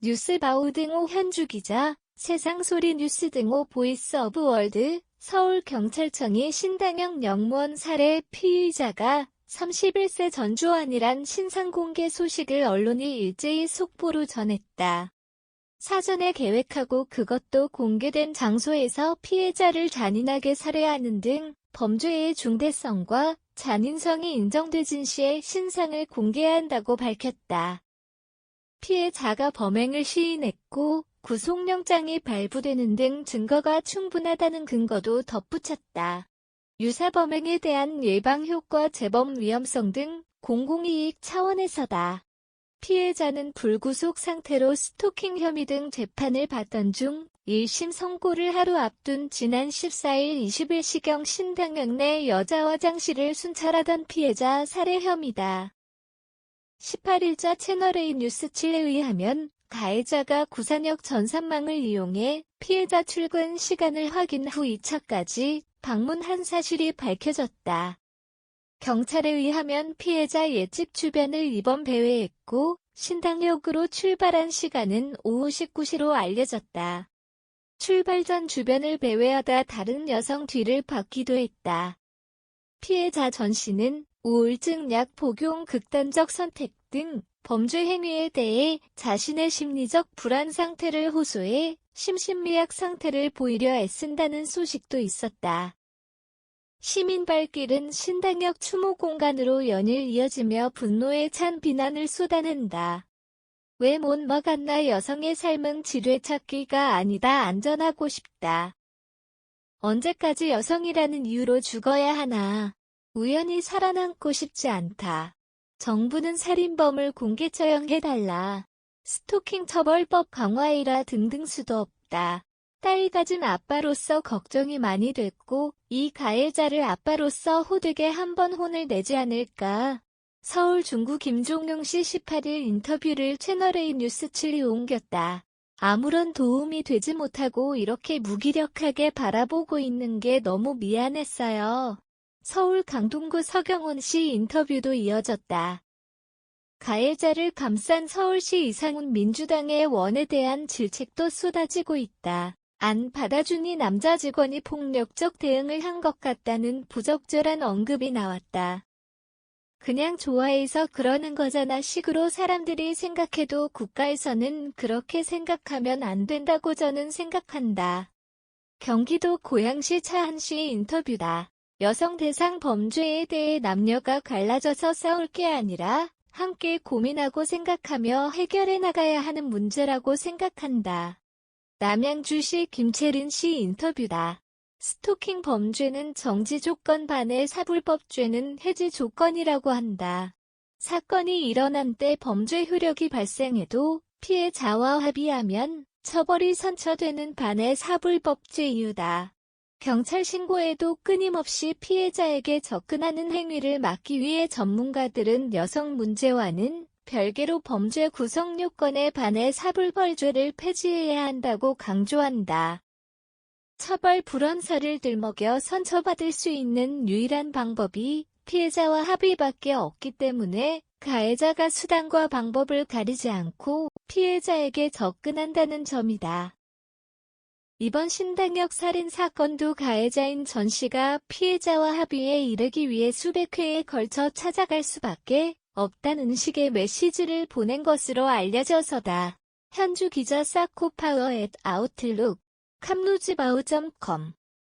뉴스바우 등호 현주 기자, 세상소리 뉴스 등호 보이스 오브 월드, 서울경찰청이 신당혁 영무원 살해 피의자가 31세 전주환이란 신상 공개 소식을 언론이 일제히 속보로 전했다. 사전에 계획하고 그것도 공개된 장소에서 피해자를 잔인하게 살해하는 등 범죄의 중대성과 잔인성이 인정되진 시에 신상을 공개한다고 밝혔다. 피해자가 범행을 시인했고 구속영장이 발부되는 등 증거가 충분하다는 근거도 덧붙였다. 유사범행에 대한 예방효과 재범 위험성 등 공공이익 차원에서다. 피해자는 불구속 상태로 스토킹 혐의 등 재판을 받던 중 1심 선고를 하루 앞둔 지난 14일 21시경 신당역 내 여자 화장실을 순찰하던 피해자 살해 혐의다. 18일자 채널A 뉴스 7에 의하면 가해자가 구산역 전산망을 이용해 피해자 출근 시간을 확인 후 2차까지 방문한 사실이 밝혀졌다. 경찰에 의하면 피해자 옛집 주변을 이번 배회했고 신당역으로 출발한 시간은 오후 19시로 알려졌다. 출발 전 주변을 배회하다 다른 여성 뒤를 받기도 했다. 피해자 전 씨는 우울증 약 복용 극단적 선택 등 범죄 행위에 대해 자신의 심리적 불안 상태를 호소해 심신미약 상태를 보이려 애쓴다는 소식도 있었다. 시민 발길은 신당역 추모 공간으로 연일 이어지며 분노에 찬 비난을 쏟아낸다. 왜 못 먹었나 여성의 삶은 지뢰찾기가 아니다 안전하고 싶다. 언제까지 여성이라는 이유로 죽어야 하나. 우연히 살아남고 싶지 않다. 정부는 살인범을 공개 처형해달라. 스토킹 처벌법 강화해라 등등 수도 없다. 딸 가진 아빠로서 걱정이 많이 됐고 이 가해자를 아빠로서 호되게 한번 혼을 내지 않을까. 서울 중구 김종용 씨 18일 인터뷰를 채널A 뉴스 7이 옮겼다. 아무런 도움이 되지 못하고 이렇게 무기력하게 바라보고 있는 게 너무 미안했어요. 서울 강동구 서경원 씨 인터뷰도 이어졌다. 가해자를 감싼 서울시 이상훈 민주당의 원에 대한 질책도 쏟아지고 있다. 안 받아주니 남자 직원이 폭력적 대응을 한 것 같다는 부적절한 언급이 나왔다. 그냥 좋아해서 그러는 거잖아 식으로 사람들이 생각해도 국가에서는 그렇게 생각하면 안 된다고 저는 생각한다. 경기도 고양시 차한 씨 인터뷰다. 여성 대상 범죄에 대해 남녀가 갈라져서 싸울 게 아니라 함께 고민하고 생각하며 해결해 나가야 하는 문제라고 생각한다. 남양주시 김채린 씨 인터뷰다. 스토킹 범죄는 정지 조건 반의 사불법죄는 해지 조건이라고 한다. 사건이 일어난 때 범죄 효력이 발생해도 피해자와 합의하면 처벌이 선처되는 반의 사불법죄 이유다. 경찰 신고에도 끊임없이 피해자에게 접근하는 행위를 막기 위해 전문가들은 여성 문제와는 별개로 범죄 구성 요건에 반해 사불벌죄를 폐지해야 한다고 강조한다. 처벌 불원사를 들먹여 선처받을 수 있는 유일한 방법이 피해자와 합의밖에 없기 때문에 가해자가 수단과 방법을 가리지 않고 피해자에게 접근한다는 점이다. 이번 신당역 살인 사건도 가해자인 전 씨가 피해자와 합의에 이르기 위해 수백 회에 걸쳐 찾아갈 수밖에 없다는 식의 메시지를 보낸 것으로 알려져서다. 현주 기자 사코파워@아웃룩, 캄루즈바우.com